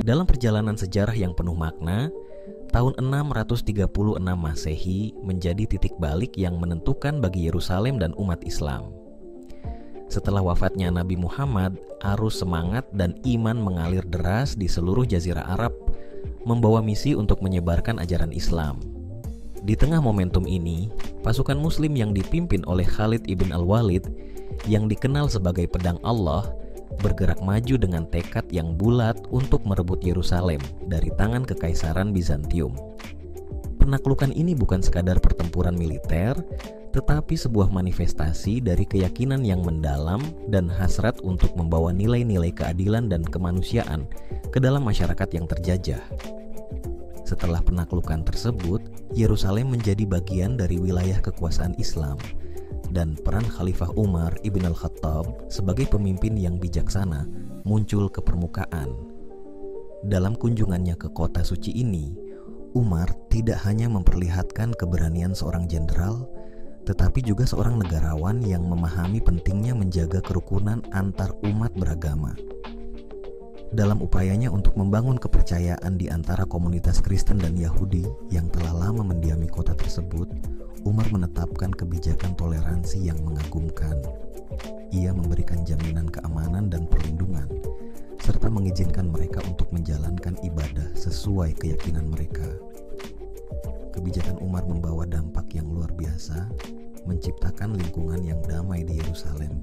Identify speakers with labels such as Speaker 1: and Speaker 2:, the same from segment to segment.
Speaker 1: Dalam perjalanan sejarah yang penuh makna, tahun 636 Masehi menjadi titik balik yang menentukan bagi Yerusalem dan umat Islam. Setelah wafatnya Nabi Muhammad, arus semangat dan iman mengalir deras di seluruh Jazirah Arab, membawa misi untuk menyebarkan ajaran Islam. Di tengah momentum ini, pasukan Muslim yang dipimpin oleh Khalid ibn al-Walid, yang dikenal sebagai pedang Allah, bergerak maju dengan tekad yang bulat untuk merebut Yerusalem dari tangan Kekaisaran Bizantium. Penaklukan ini bukan sekadar pertempuran militer, tetapi sebuah manifestasi dari keyakinan yang mendalam dan hasrat untuk membawa nilai-nilai keadilan dan kemanusiaan ke dalam masyarakat yang terjajah. Setelah penaklukan tersebut, Yerusalem menjadi bagian dari wilayah kekuasaan Islam, dan peran Khalifah Umar ibn al-Khattab sebagai pemimpin yang bijaksana muncul ke permukaan. Dalam kunjungannya ke kota suci ini, Umar tidak hanya memperlihatkan keberanian seorang jenderal, tetapi juga seorang negarawan yang memahami pentingnya menjaga kerukunan antar umat beragama. Dalam upayanya untuk membangun kepercayaan di antara komunitas Kristen dan Yahudi yang telah lama mendiami kota tersebut, Umar menetapkan kebijakan toleransi yang mengagumkan. Ia memberikan jaminan keamanan dan perlindungan, serta mengizinkan mereka untuk menjalankan ibadah sesuai keyakinan mereka. Kebijakan Umar membawa dampak yang luar biasa, menciptakan lingkungan yang damai di Yerusalem,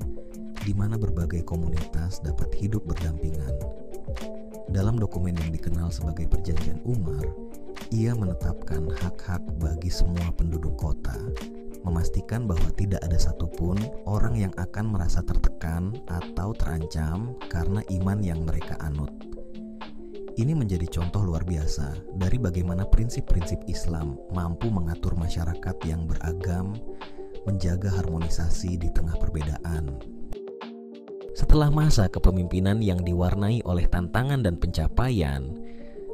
Speaker 1: di mana berbagai komunitas dapat hidup berdampingan. Dalam dokumen yang dikenal sebagai Perjanjian Umar, ia menetapkan hak-hak bagi semua penduduk kota, memastikan bahwa tidak ada satupun orang yang akan merasa tertekan atau terancam karena iman yang mereka anut. Ini menjadi contoh luar biasa dari bagaimana prinsip-prinsip Islam mampu mengatur masyarakat yang beragam, menjaga harmonisasi di tengah perbedaan. Setelah masa kepemimpinan yang diwarnai oleh tantangan dan pencapaian,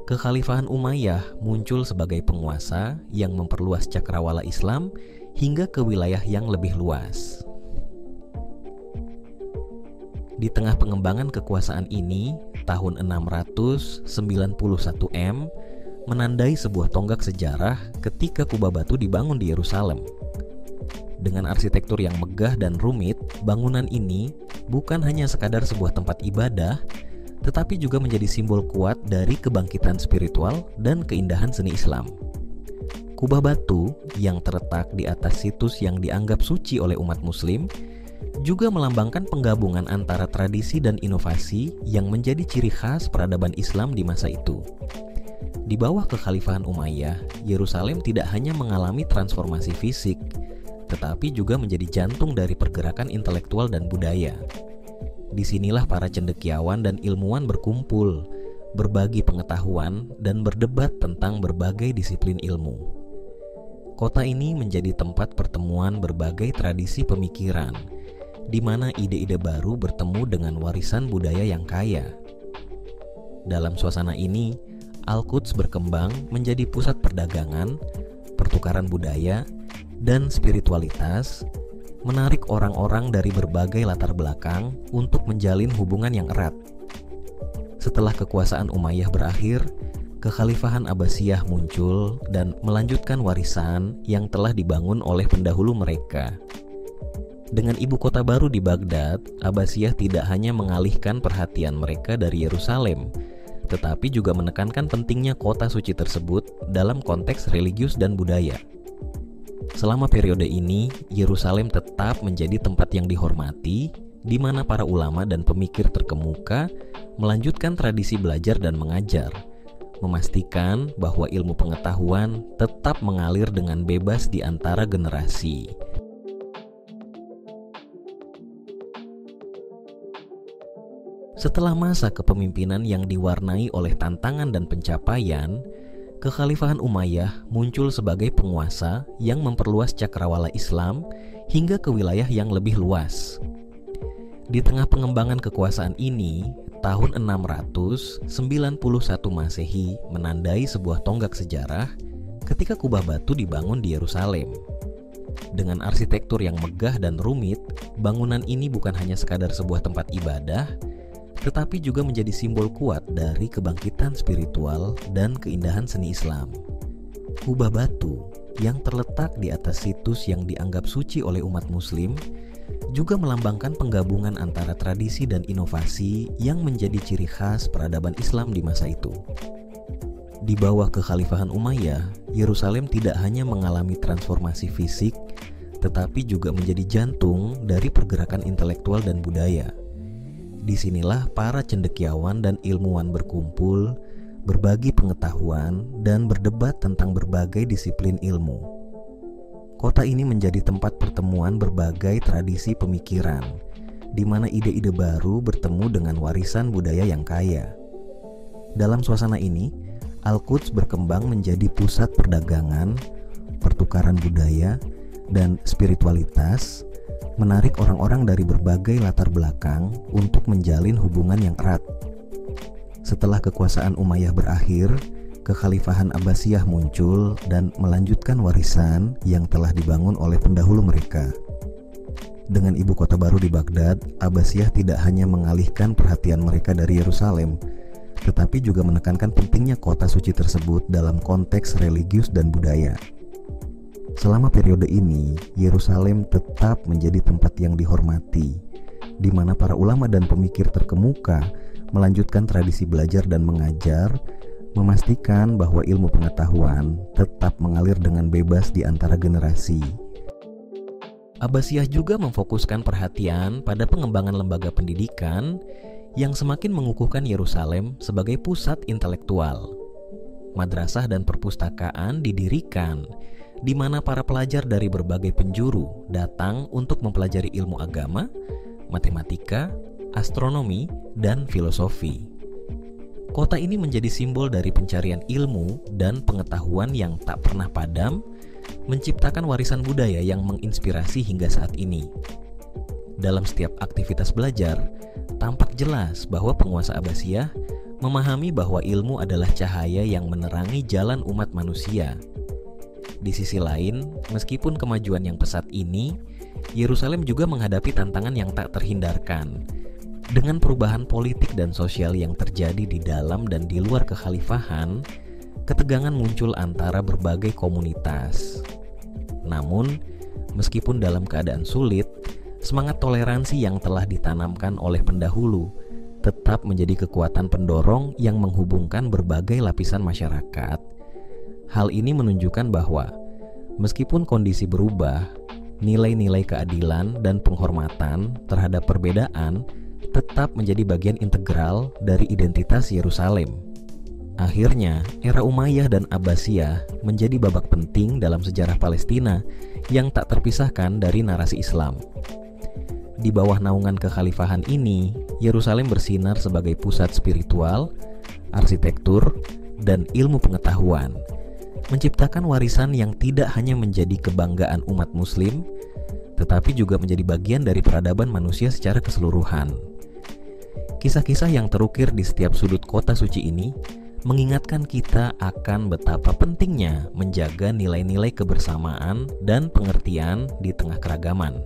Speaker 1: Kekhalifahan Umayyah muncul sebagai penguasa yang memperluas cakrawala Islam hingga ke wilayah yang lebih luas. Di tengah pengembangan kekuasaan ini, tahun 691 M menandai sebuah tonggak sejarah ketika kubah batu dibangun di Yerusalem. Dengan arsitektur yang megah dan rumit, bangunan ini bukan hanya sekadar sebuah tempat ibadah, tetapi juga menjadi simbol kuat dari kebangkitan spiritual dan keindahan seni Islam. Kubah batu yang terletak di atas situs yang dianggap suci oleh umat Muslim juga melambangkan penggabungan antara tradisi dan inovasi yang menjadi ciri khas peradaban Islam di masa itu. Di bawah Kekhalifahan Umayyah, Yerusalem tidak hanya mengalami transformasi fisik, tetapi juga menjadi jantung dari pergerakan intelektual dan budaya. Disinilah para cendekiawan dan ilmuwan berkumpul, berbagi pengetahuan, dan berdebat tentang berbagai disiplin ilmu. Kota ini menjadi tempat pertemuan berbagai tradisi pemikiran, di mana ide-ide baru bertemu dengan warisan budaya yang kaya. Dalam suasana ini, Al-Quds berkembang menjadi pusat perdagangan, pertukaran budaya, dan spiritualitas, menarik orang-orang dari berbagai latar belakang untuk menjalin hubungan yang erat. Setelah kekuasaan Umayyah berakhir, Kekhalifahan Abbasiyah muncul dan melanjutkan warisan yang telah dibangun oleh pendahulu mereka. Dengan ibu kota baru di Baghdad, Abbasiyah tidak hanya mengalihkan perhatian mereka dari Yerusalem, tetapi juga menekankan pentingnya kota suci tersebut dalam konteks religius dan budaya. Selama periode ini, Yerusalem tetap menjadi tempat yang dihormati, di mana para ulama dan pemikir terkemuka melanjutkan tradisi belajar dan mengajar, memastikan bahwa ilmu pengetahuan tetap mengalir dengan bebas di antara generasi. Setelah masa kepemimpinan yang diwarnai oleh tantangan dan pencapaian, Kekhalifahan Umayyah muncul sebagai penguasa yang memperluas cakrawala Islam hingga ke wilayah yang lebih luas. Di tengah pengembangan kekuasaan ini, tahun 691 Masehi menandai sebuah tonggak sejarah ketika kubah batu dibangun di Yerusalem. Dengan arsitektur yang megah dan rumit, bangunan ini bukan hanya sekadar sebuah tempat ibadah, tetapi juga menjadi simbol kuat dari kebangkitan spiritual dan keindahan seni Islam. Kubah batu yang terletak di atas situs yang dianggap suci oleh umat muslim juga melambangkan penggabungan antara tradisi dan inovasi yang menjadi ciri khas peradaban Islam di masa itu. Di bawah Kekhalifahan Umayyah, Yerusalem tidak hanya mengalami transformasi fisik, tetapi juga menjadi jantung dari pergerakan intelektual dan budaya. Disinilah para cendekiawan dan ilmuwan berkumpul, berbagi pengetahuan, dan berdebat tentang berbagai disiplin ilmu. Kota ini menjadi tempat pertemuan berbagai tradisi pemikiran, di mana ide-ide baru bertemu dengan warisan budaya yang kaya. Dalam suasana ini, Al-Quds berkembang menjadi pusat perdagangan, pertukaran budaya, dan spiritualitas, menarik orang-orang dari berbagai latar belakang untuk menjalin hubungan yang erat. Setelah kekuasaan Umayyah berakhir, Kekhalifahan Abbasiyah muncul dan melanjutkan warisan yang telah dibangun oleh pendahulu mereka. Dengan ibu kota baru di Baghdad, Abbasiyah tidak hanya mengalihkan perhatian mereka dari Yerusalem, tetapi juga menekankan pentingnya kota suci tersebut dalam konteks religius dan budaya. Selama periode ini, Yerusalem tetap menjadi tempat yang dihormati, di mana para ulama dan pemikir terkemuka melanjutkan tradisi belajar dan mengajar, memastikan bahwa ilmu pengetahuan tetap mengalir dengan bebas di antara generasi. Abbasiyah juga memfokuskan perhatian pada pengembangan lembaga pendidikan yang semakin mengukuhkan Yerusalem sebagai pusat intelektual. Madrasah dan perpustakaan didirikan, di mana para pelajar dari berbagai penjuru datang untuk mempelajari ilmu agama, matematika, astronomi, dan filosofi. Kota ini menjadi simbol dari pencarian ilmu dan pengetahuan yang tak pernah padam, menciptakan warisan budaya yang menginspirasi hingga saat ini. Dalam setiap aktivitas belajar, tampak jelas bahwa penguasa Abbasiyah memahami bahwa ilmu adalah cahaya yang menerangi jalan umat manusia. Di sisi lain, meskipun kemajuan yang pesat ini, Yerusalem juga menghadapi tantangan yang tak terhindarkan. Dengan perubahan politik dan sosial yang terjadi di dalam dan di luar kekhalifahan, ketegangan muncul antara berbagai komunitas. Namun, meskipun dalam keadaan sulit, semangat toleransi yang telah ditanamkan oleh pendahulu tetap menjadi kekuatan pendorong yang menghubungkan berbagai lapisan masyarakat. Hal ini menunjukkan bahwa meskipun kondisi berubah, nilai-nilai keadilan dan penghormatan terhadap perbedaan tetap menjadi bagian integral dari identitas Yerusalem. Akhirnya, era Umayyah dan Abbasiyah menjadi babak penting dalam sejarah Palestina yang tak terpisahkan dari narasi Islam. Di bawah naungan kekhalifahan ini, Yerusalem bersinar sebagai pusat spiritual, arsitektur, dan ilmu pengetahuan, menciptakan warisan yang tidak hanya menjadi kebanggaan umat muslim, tetapi juga menjadi bagian dari peradaban manusia secara keseluruhan. Kisah-kisah yang terukir di setiap sudut kota suci ini mengingatkan kita akan betapa pentingnya menjaga nilai-nilai kebersamaan dan pengertian di tengah keragaman.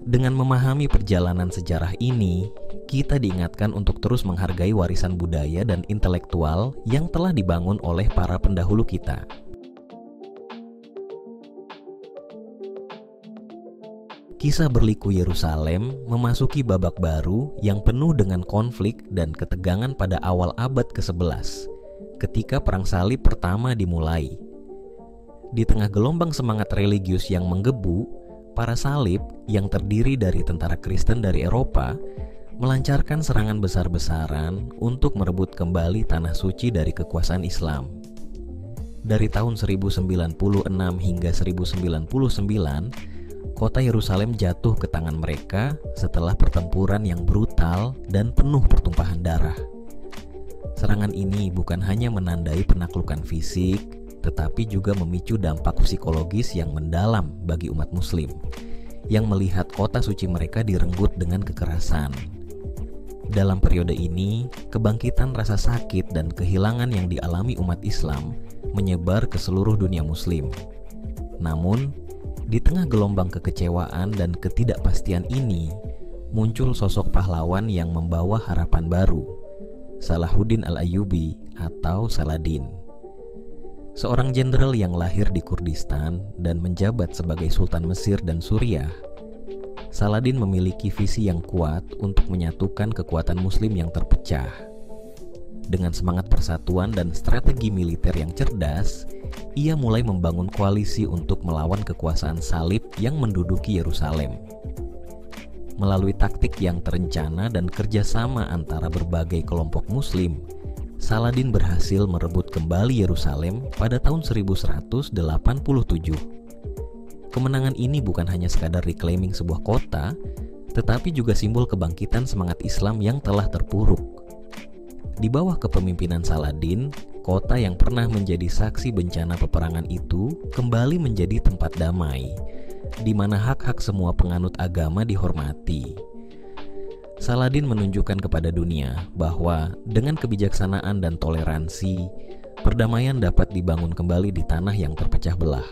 Speaker 1: Dengan memahami perjalanan sejarah ini, kita diingatkan untuk terus menghargai warisan budaya dan intelektual yang telah dibangun oleh para pendahulu kita. Kisah berliku Yerusalem memasuki babak baru yang penuh dengan konflik dan ketegangan pada awal abad ke-11, ketika Perang Salib pertama dimulai. Di tengah gelombang semangat religius yang menggebu, para salib yang terdiri dari tentara Kristen dari Eropa melancarkan serangan besar-besaran untuk merebut kembali tanah suci dari kekuasaan Islam. Dari tahun 1096 hingga 1099, kota Yerusalem jatuh ke tangan mereka setelah pertempuran yang brutal dan penuh pertumpahan darah. Serangan ini bukan hanya menandai penaklukan fisik, tetapi juga memicu dampak psikologis yang mendalam bagi umat Muslim yang melihat kota suci mereka direnggut dengan kekerasan. Dalam periode ini, kebangkitan rasa sakit dan kehilangan yang dialami umat Islam menyebar ke seluruh dunia Muslim. Namun, di tengah gelombang kekecewaan dan ketidakpastian ini, muncul sosok pahlawan yang membawa harapan baru, Salahuddin Al-Ayyubi atau Saladin. Seorang jenderal yang lahir di Kurdistan dan menjabat sebagai Sultan Mesir dan Suriah, Saladin memiliki visi yang kuat untuk menyatukan kekuatan Muslim yang terpecah. Dengan semangat persatuan dan strategi militer yang cerdas, ia mulai membangun koalisi untuk melawan kekuasaan salib yang menduduki Yerusalem. Melalui taktik yang terencana dan kerjasama antara berbagai kelompok Muslim, Saladin berhasil merebut kembali Yerusalem pada tahun 1187. Kemenangan ini bukan hanya sekadar reclaiming sebuah kota, tetapi juga simbol kebangkitan semangat Islam yang telah terpuruk. Di bawah kepemimpinan Saladin, kota yang pernah menjadi saksi bencana peperangan itu kembali menjadi tempat damai, di mana hak-hak semua penganut agama dihormati. Saladin menunjukkan kepada dunia bahwa dengan kebijaksanaan dan toleransi, perdamaian dapat dibangun kembali di tanah yang terpecah belah.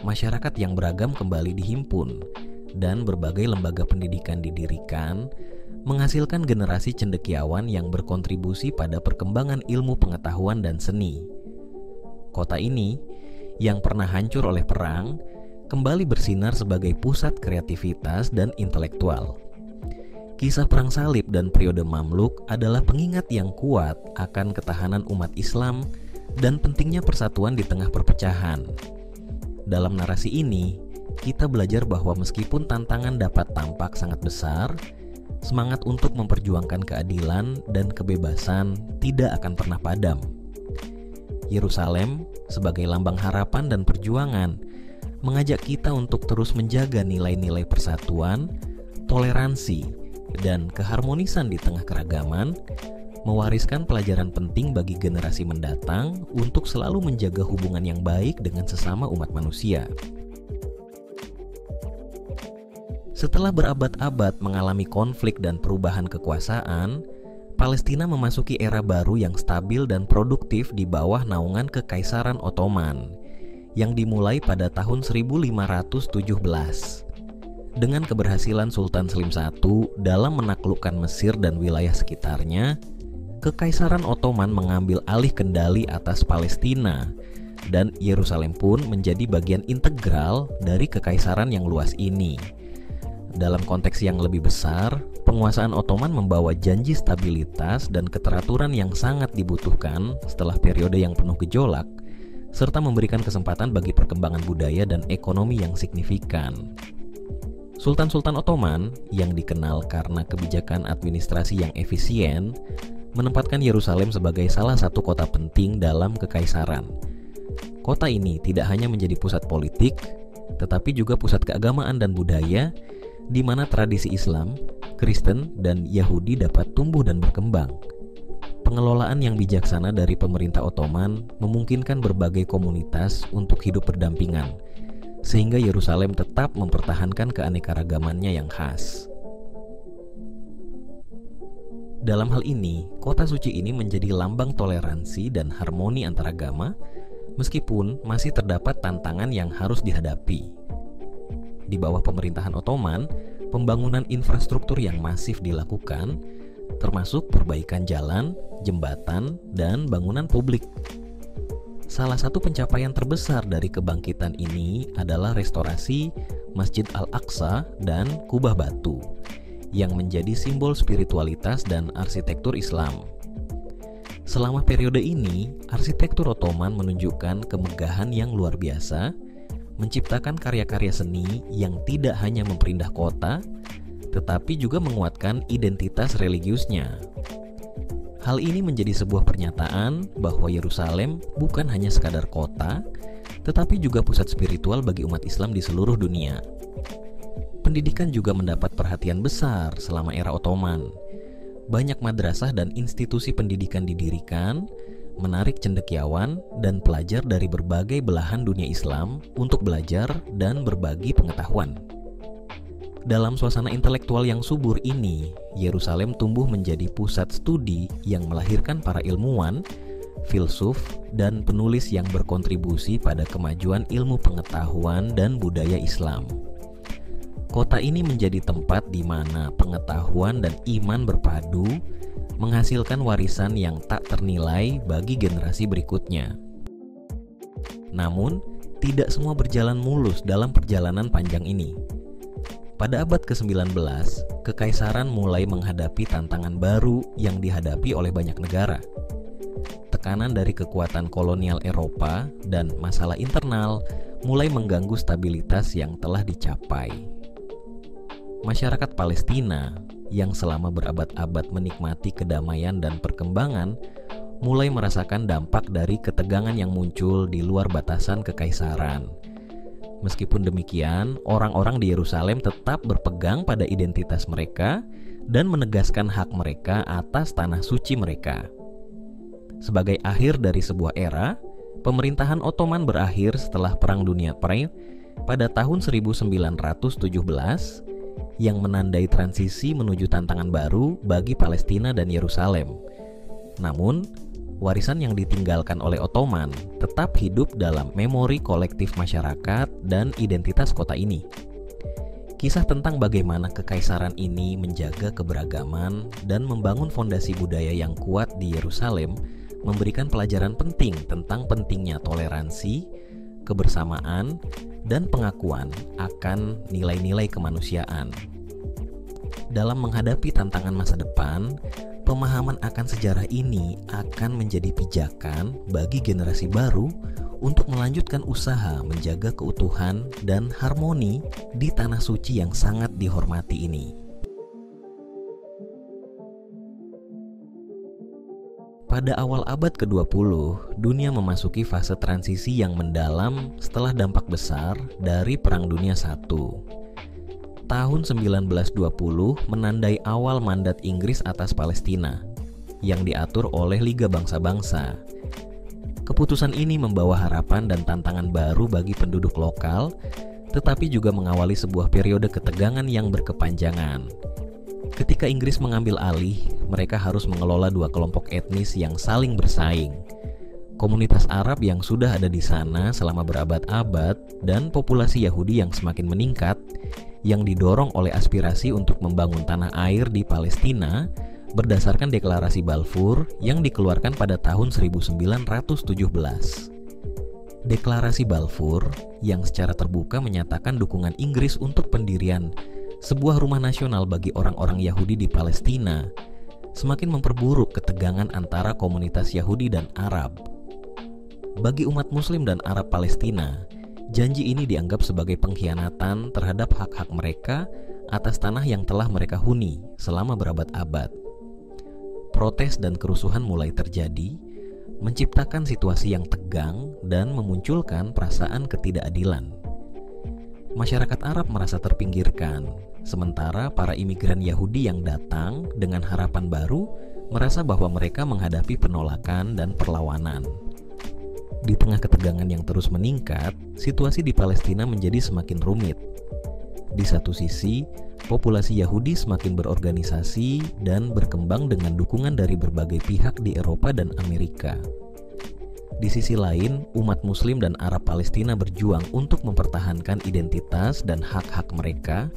Speaker 1: Masyarakat yang beragam kembali dihimpun, dan berbagai lembaga pendidikan didirikan, menghasilkan generasi cendekiawan yang berkontribusi pada perkembangan ilmu pengetahuan dan seni. Kota ini, yang pernah hancur oleh perang, kembali bersinar sebagai pusat kreativitas dan intelektual. Kisah perang salib dan periode Mamluk adalah pengingat yang kuat akan ketahanan umat Islam dan pentingnya persatuan di tengah perpecahan. Dalam narasi ini, kita belajar bahwa meskipun tantangan dapat tampak sangat besar, semangat untuk memperjuangkan keadilan dan kebebasan tidak akan pernah padam. Yerusalem, sebagai lambang harapan dan perjuangan, mengajak kita untuk terus menjaga nilai-nilai persatuan, toleransi, dan keharmonisan di tengah keragaman, mewariskan pelajaran penting bagi generasi mendatang untuk selalu menjaga hubungan yang baik dengan sesama umat manusia. Setelah berabad-abad mengalami konflik dan perubahan kekuasaan, Palestina memasuki era baru yang stabil dan produktif di bawah naungan Kekaisaran Ottoman yang dimulai pada tahun 1517. Dengan keberhasilan Sultan Selim I dalam menaklukkan Mesir dan wilayah sekitarnya, Kekaisaran Ottoman mengambil alih kendali atas Palestina, dan Yerusalem pun menjadi bagian integral dari kekaisaran yang luas ini. Dalam konteks yang lebih besar, penguasaan Ottoman membawa janji stabilitas dan keteraturan yang sangat dibutuhkan setelah periode yang penuh gejolak, serta memberikan kesempatan bagi perkembangan budaya dan ekonomi yang signifikan. Sultan-Sultan Ottoman yang dikenal karena kebijakan administrasi yang efisien menempatkan Yerusalem sebagai salah satu kota penting dalam kekaisaran. Kota ini tidak hanya menjadi pusat politik, tetapi juga pusat keagamaan dan budaya, di mana tradisi Islam, Kristen, dan Yahudi dapat tumbuh dan berkembang. Pengelolaan yang bijaksana dari pemerintah Ottoman memungkinkan berbagai komunitas untuk hidup berdampingan, sehingga Yerusalem tetap mempertahankan keanekaragamannya yang khas. Dalam hal ini, kota suci ini menjadi lambang toleransi dan harmoni antaragama, meskipun masih terdapat tantangan yang harus dihadapi. Di bawah pemerintahan Ottoman, pembangunan infrastruktur yang masif dilakukan, termasuk perbaikan jalan, jembatan, dan bangunan publik. Salah satu pencapaian terbesar dari kebangkitan ini adalah restorasi Masjid Al-Aqsa dan Kubah Batu, yang menjadi simbol spiritualitas dan arsitektur Islam. Selama periode ini, arsitektur Ottoman menunjukkan kemegahan yang luar biasa, menciptakan karya-karya seni yang tidak hanya memperindah kota, tetapi juga menguatkan identitas religiusnya. Hal ini menjadi sebuah pernyataan bahwa Yerusalem bukan hanya sekadar kota, tetapi juga pusat spiritual bagi umat Islam di seluruh dunia. Pendidikan juga mendapat perhatian besar selama era Ottoman. Banyak madrasah dan institusi pendidikan didirikan, menarik cendekiawan dan pelajar dari berbagai belahan dunia Islam untuk belajar dan berbagi pengetahuan. Dalam suasana intelektual yang subur ini, Yerusalem tumbuh menjadi pusat studi yang melahirkan para ilmuwan, filsuf, dan penulis yang berkontribusi pada kemajuan ilmu pengetahuan dan budaya Islam. Kota ini menjadi tempat di mana pengetahuan dan iman berpadu, menghasilkan warisan yang tak ternilai bagi generasi berikutnya. Namun, tidak semua berjalan mulus dalam perjalanan panjang ini. Pada abad ke-19, kekaisaran mulai menghadapi tantangan baru yang dihadapi oleh banyak negara. Tekanan dari kekuatan kolonial Eropa dan masalah internal mulai mengganggu stabilitas yang telah dicapai. Masyarakat Palestina yang selama berabad-abad menikmati kedamaian dan perkembangan mulai merasakan dampak dari ketegangan yang muncul di luar batasan kekaisaran. Meskipun demikian, orang-orang di Yerusalem tetap berpegang pada identitas mereka dan menegaskan hak mereka atas tanah suci mereka. Sebagai akhir dari sebuah era, pemerintahan Ottoman berakhir setelah Perang Dunia I pada tahun 1917 yang menandai transisi menuju tantangan baru bagi Palestina dan Yerusalem. Namun, warisan yang ditinggalkan oleh Ottoman tetap hidup dalam memori kolektif masyarakat dan identitas kota ini. Kisah tentang bagaimana kekaisaran ini menjaga keberagaman dan membangun fondasi budaya yang kuat di Yerusalem memberikan pelajaran penting tentang pentingnya toleransi, kebersamaan, dan pengakuan akan nilai-nilai kemanusiaan. Dalam menghadapi tantangan masa depan, pemahaman akan sejarah ini akan menjadi pijakan bagi generasi baru untuk melanjutkan usaha menjaga keutuhan dan harmoni di tanah suci yang sangat dihormati ini. Pada awal abad ke-20, dunia memasuki fase transisi yang mendalam setelah dampak besar dari Perang Dunia I. Tahun 1920 menandai awal mandat Inggris atas Palestina, yang diatur oleh Liga Bangsa-Bangsa. Keputusan ini membawa harapan dan tantangan baru bagi penduduk lokal, tetapi juga mengawali sebuah periode ketegangan yang berkepanjangan. Ketika Inggris mengambil alih, mereka harus mengelola dua kelompok etnis yang saling bersaing. Komunitas Arab yang sudah ada di sana selama berabad-abad dan populasi Yahudi yang semakin meningkat, yang didorong oleh aspirasi untuk membangun tanah air di Palestina berdasarkan deklarasi Balfour yang dikeluarkan pada tahun 1917. Deklarasi Balfour yang secara terbuka menyatakan dukungan Inggris untuk pendirian sebuah rumah nasional bagi orang-orang Yahudi di Palestina semakin memperburuk ketegangan antara komunitas Yahudi dan Arab. Bagi umat Muslim dan Arab Palestina, janji ini dianggap sebagai pengkhianatan terhadap hak-hak mereka atas tanah yang telah mereka huni selama berabad-abad. Protes dan kerusuhan mulai terjadi, menciptakan situasi yang tegang dan memunculkan perasaan ketidakadilan. Masyarakat Arab merasa terpinggirkan, sementara para imigran Yahudi yang datang dengan harapan baru merasa bahwa mereka menghadapi penolakan dan perlawanan. Di tengah ketegangan yang terus meningkat, situasi di Palestina menjadi semakin rumit. Di satu sisi, populasi Yahudi semakin berorganisasi dan berkembang dengan dukungan dari berbagai pihak di Eropa dan Amerika. Di sisi lain, umat Muslim dan Arab Palestina berjuang untuk mempertahankan identitas dan hak-hak mereka,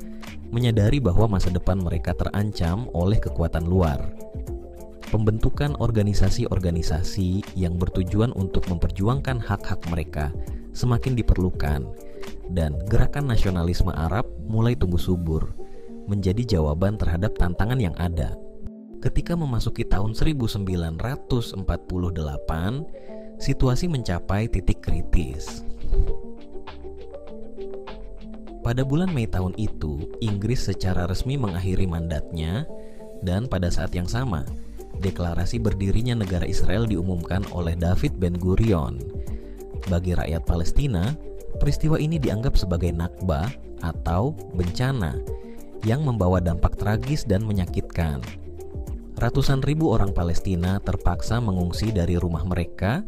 Speaker 1: menyadari bahwa masa depan mereka terancam oleh kekuatan luar. Pembentukan organisasi-organisasi yang bertujuan untuk memperjuangkan hak-hak mereka semakin diperlukan, dan gerakan nasionalisme Arab mulai tumbuh subur, menjadi jawaban terhadap tantangan yang ada. Ketika memasuki tahun 1948, situasi mencapai titik kritis. Pada bulan Mei tahun itu, Inggris secara resmi mengakhiri mandatnya, dan pada saat yang sama, deklarasi berdirinya negara Israel diumumkan oleh David Ben-Gurion. Bagi rakyat Palestina, peristiwa ini dianggap sebagai nakba atau bencana yang membawa dampak tragis dan menyakitkan. Ratusan ribu orang Palestina terpaksa mengungsi dari rumah mereka,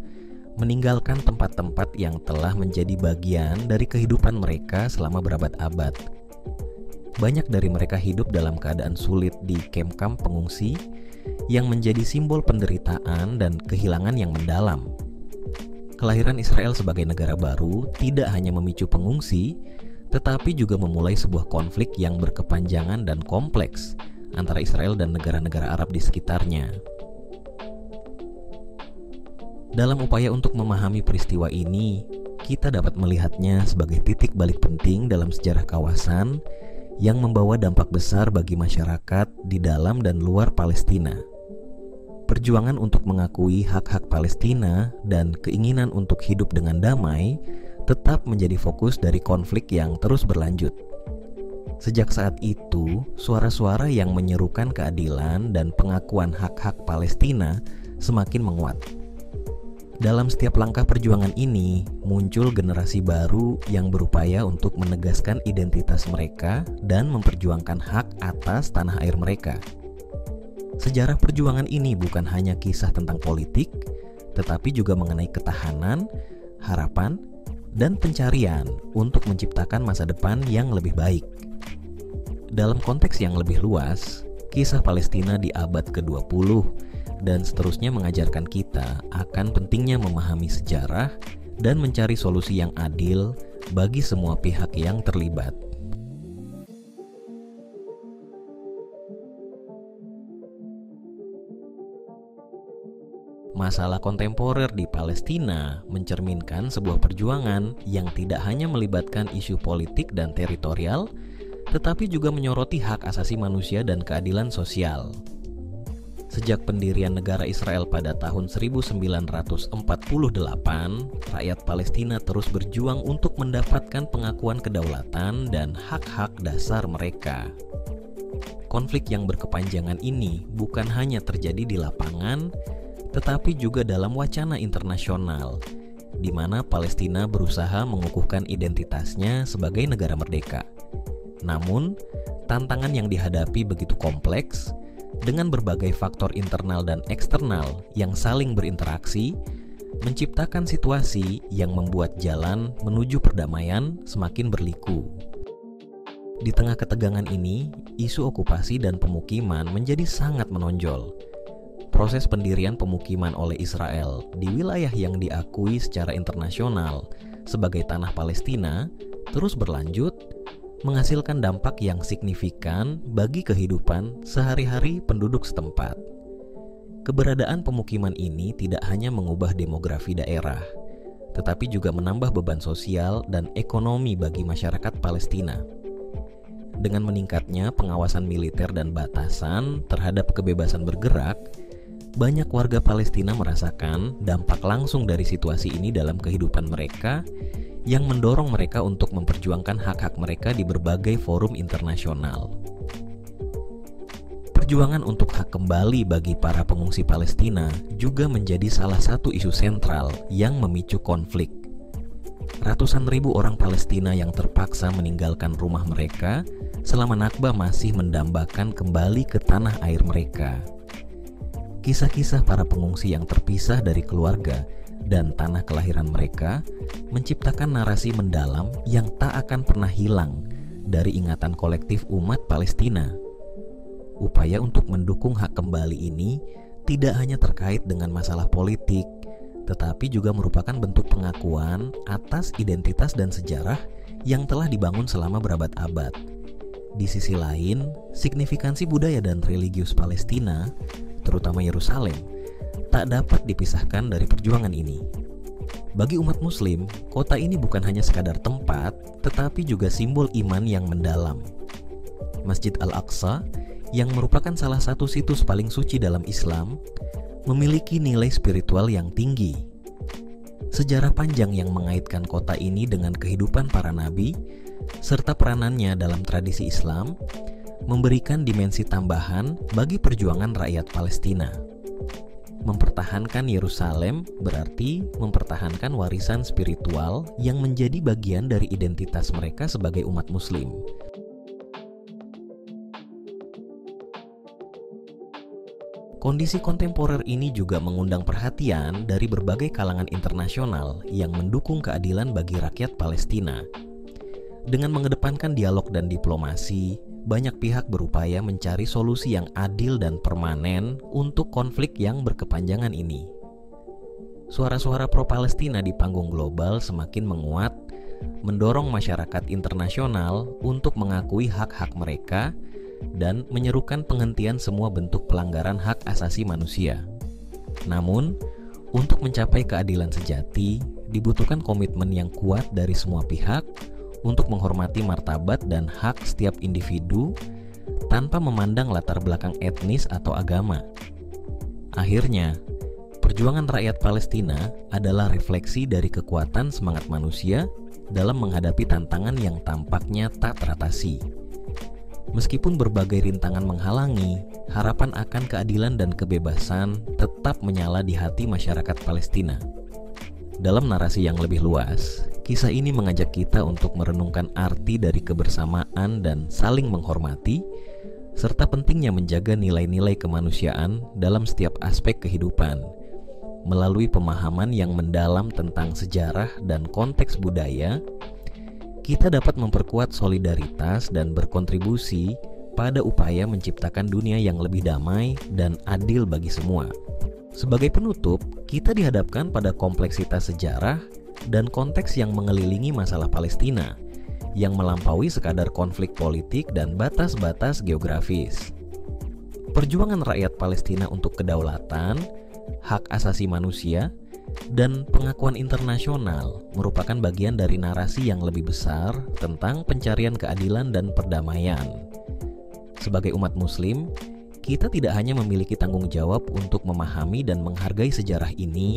Speaker 1: meninggalkan tempat-tempat yang telah menjadi bagian dari kehidupan mereka selama berabad-abad. Banyak dari mereka hidup dalam keadaan sulit di kamp-kamp pengungsi yang menjadi simbol penderitaan dan kehilangan yang mendalam. Kelahiran Israel sebagai negara baru tidak hanya memicu pengungsi, tetapi juga memulai sebuah konflik yang berkepanjangan dan kompleks antara Israel dan negara-negara Arab di sekitarnya. Dalam upaya untuk memahami peristiwa ini, kita dapat melihatnya sebagai titik balik penting dalam sejarah kawasan yang membawa dampak besar bagi masyarakat di dalam dan luar Palestina. Perjuangan untuk mengakui hak-hak Palestina dan keinginan untuk hidup dengan damai tetap menjadi fokus dari konflik yang terus berlanjut. Sejak saat itu, suara-suara yang menyerukan keadilan dan pengakuan hak-hak Palestina semakin menguat. Dalam setiap langkah perjuangan ini, muncul generasi baru yang berupaya untuk menegaskan identitas mereka dan memperjuangkan hak atas tanah air mereka. Sejarah perjuangan ini bukan hanya kisah tentang politik, tetapi juga mengenai ketahanan, harapan, dan pencarian untuk menciptakan masa depan yang lebih baik. Dalam konteks yang lebih luas, kisah Palestina di abad ke-20 dan seterusnya mengajarkan kita akan pentingnya memahami sejarah dan mencari solusi yang adil bagi semua pihak yang terlibat. Masalah kontemporer di Palestina mencerminkan sebuah perjuangan yang tidak hanya melibatkan isu politik dan teritorial, tetapi juga menyoroti hak asasi manusia dan keadilan sosial. Sejak pendirian negara Israel pada tahun 1948, rakyat Palestina terus berjuang untuk mendapatkan pengakuan kedaulatan dan hak-hak dasar mereka. Konflik yang berkepanjangan ini bukan hanya terjadi di lapangan, tetapi juga dalam wacana internasional, di mana Palestina berusaha mengukuhkan identitasnya sebagai negara merdeka. Namun, tantangan yang dihadapi begitu kompleks, dengan berbagai faktor internal dan eksternal yang saling berinteraksi, menciptakan situasi yang membuat jalan menuju perdamaian semakin berliku. Di tengah ketegangan ini, isu okupasi dan pemukiman menjadi sangat menonjol. Proses pendirian pemukiman oleh Israel di wilayah yang diakui secara internasional sebagai tanah Palestina terus berlanjut, menghasilkan dampak yang signifikan bagi kehidupan sehari-hari penduduk setempat. Keberadaan pemukiman ini tidak hanya mengubah demografi daerah, tetapi juga menambah beban sosial dan ekonomi bagi masyarakat Palestina. Dengan meningkatnya pengawasan militer dan batasan terhadap kebebasan bergerak, banyak warga Palestina merasakan dampak langsung dari situasi ini dalam kehidupan mereka, yang mendorong mereka untuk memperjuangkan hak-hak mereka di berbagai forum internasional. Perjuangan untuk hak kembali bagi para pengungsi Palestina juga menjadi salah satu isu sentral yang memicu konflik. Ratusan ribu orang Palestina yang terpaksa meninggalkan rumah mereka selama Nakba masih mendambakan kembali ke tanah air mereka. Kisah-kisah para pengungsi yang terpisah dari keluarga dan tanah kelahiran mereka menciptakan narasi mendalam yang tak akan pernah hilang dari ingatan kolektif umat Palestina. Upaya untuk mendukung hak kembali ini tidak hanya terkait dengan masalah politik, tetapi juga merupakan bentuk pengakuan atas identitas dan sejarah yang telah dibangun selama berabad-abad. Di sisi lain, signifikansi budaya dan religius Palestina, terutama Yerusalem, tak dapat dipisahkan dari perjuangan ini. Bagi umat Muslim, kota ini bukan hanya sekadar tempat, tetapi juga simbol iman yang mendalam. Masjid Al-Aqsa, yang merupakan salah satu situs paling suci dalam Islam, memiliki nilai spiritual yang tinggi. Sejarah panjang yang mengaitkan kota ini dengan kehidupan para nabi serta peranannya dalam tradisi Islam memberikan dimensi tambahan bagi perjuangan rakyat Palestina. Mempertahankan Yerusalem berarti mempertahankan warisan spiritual yang menjadi bagian dari identitas mereka sebagai umat Muslim. Kondisi kontemporer ini juga mengundang perhatian dari berbagai kalangan internasional yang mendukung keadilan bagi rakyat Palestina. Dengan mengedepankan dialog dan diplomasi, banyak pihak berupaya mencari solusi yang adil dan permanen untuk konflik yang berkepanjangan ini. Suara-suara pro-Palestina di panggung global semakin menguat, mendorong masyarakat internasional untuk mengakui hak-hak mereka dan menyerukan penghentian semua bentuk pelanggaran hak asasi manusia. Namun, untuk mencapai keadilan sejati, dibutuhkan komitmen yang kuat dari semua pihak untuk menghormati martabat dan hak setiap individu tanpa memandang latar belakang etnis atau agama. Akhirnya, perjuangan rakyat Palestina adalah refleksi dari kekuatan semangat manusia dalam menghadapi tantangan yang tampaknya tak teratasi. Meskipun berbagai rintangan menghalangi, harapan akan keadilan dan kebebasan tetap menyala di hati masyarakat Palestina. Dalam narasi yang lebih luas, kisah ini mengajak kita untuk merenungkan arti dari kebersamaan dan saling menghormati, serta pentingnya menjaga nilai-nilai kemanusiaan dalam setiap aspek kehidupan, melalui pemahaman yang mendalam tentang sejarah dan konteks budaya. Kita dapat memperkuat solidaritas dan berkontribusi pada upaya menciptakan dunia yang lebih damai dan adil bagi semua. Sebagai penutup, kita dihadapkan pada kompleksitas sejarah dan konteks yang mengelilingi masalah Palestina, yang melampaui sekadar konflik politik dan batas-batas geografis. Perjuangan rakyat Palestina untuk kedaulatan, hak asasi manusia, dan pengakuan internasional merupakan bagian dari narasi yang lebih besar tentang pencarian keadilan dan perdamaian. Sebagai umat Muslim, kita tidak hanya memiliki tanggung jawab untuk memahami dan menghargai sejarah ini,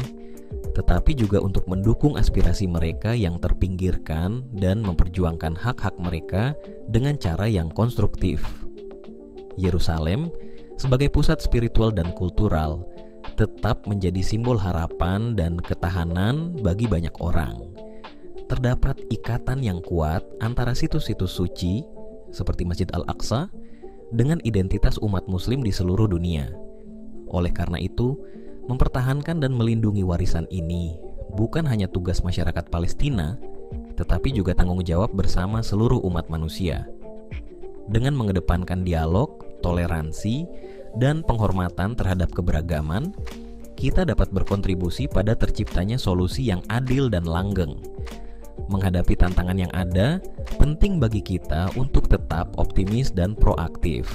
Speaker 1: tetapi juga untuk mendukung aspirasi mereka yang terpinggirkan dan memperjuangkan hak-hak mereka dengan cara yang konstruktif. Yerusalem, sebagai pusat spiritual dan kultural, tetap menjadi simbol harapan dan ketahanan bagi banyak orang. Terdapat ikatan yang kuat antara situs-situs suci seperti Masjid Al-Aqsa dengan identitas umat Muslim di seluruh dunia. Oleh karena itu, mempertahankan dan melindungi warisan ini bukan hanya tugas masyarakat Palestina, tetapi juga tanggung jawab bersama seluruh umat manusia. Dengan mengedepankan dialog, toleransi, dan penghormatan terhadap keberagaman, kita dapat berkontribusi pada terciptanya solusi yang adil dan langgeng. Menghadapi tantangan yang ada, penting bagi kita untuk tetap optimis dan proaktif.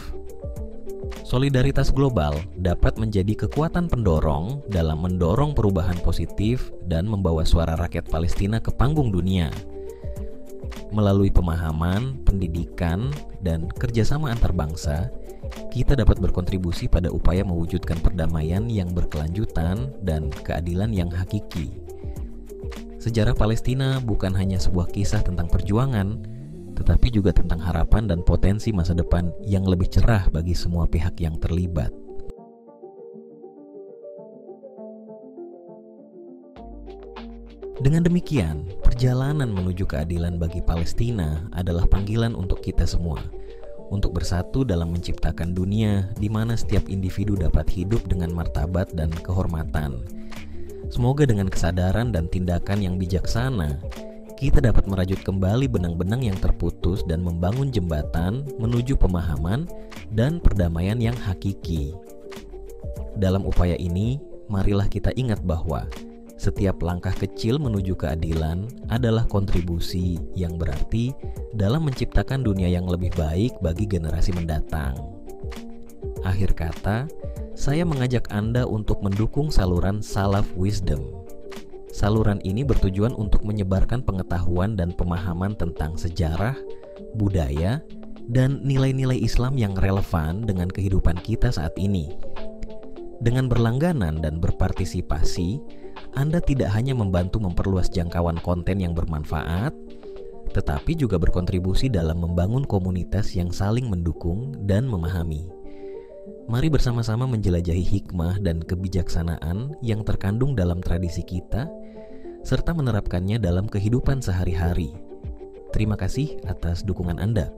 Speaker 1: Solidaritas global dapat menjadi kekuatan pendorong dalam mendorong perubahan positif dan membawa suara rakyat Palestina ke panggung dunia. Melalui pemahaman, pendidikan, dan kerjasama antar bangsa, kita dapat berkontribusi pada upaya mewujudkan perdamaian yang berkelanjutan dan keadilan yang hakiki. Sejarah Palestina bukan hanya sebuah kisah tentang perjuangan, tetapi juga tentang harapan dan potensi masa depan yang lebih cerah bagi semua pihak yang terlibat. Dengan demikian, perjalanan menuju keadilan bagi Palestina adalah panggilan untuk kita semua, untuk bersatu dalam menciptakan dunia di mana setiap individu dapat hidup dengan martabat dan kehormatan. Semoga dengan kesadaran dan tindakan yang bijaksana, kita dapat merajut kembali benang-benang yang terputus dan membangun jembatan menuju pemahaman dan perdamaian yang hakiki. Dalam upaya ini, marilah kita ingat bahwa setiap langkah kecil menuju keadilan adalah kontribusi yang berarti dalam menciptakan dunia yang lebih baik bagi generasi mendatang. Akhir kata, saya mengajak Anda untuk mendukung saluran Salaf Wisdom. Saluran ini bertujuan untuk menyebarkan pengetahuan dan pemahaman tentang sejarah, budaya, dan nilai-nilai Islam yang relevan dengan kehidupan kita saat ini. Dengan berlangganan dan berpartisipasi, Anda tidak hanya membantu memperluas jangkauan konten yang bermanfaat, tetapi juga berkontribusi dalam membangun komunitas yang saling mendukung dan memahami. Mari bersama-sama menjelajahi hikmah dan kebijaksanaan yang terkandung dalam tradisi kita, serta menerapkannya dalam kehidupan sehari-hari. Terima kasih atas dukungan Anda.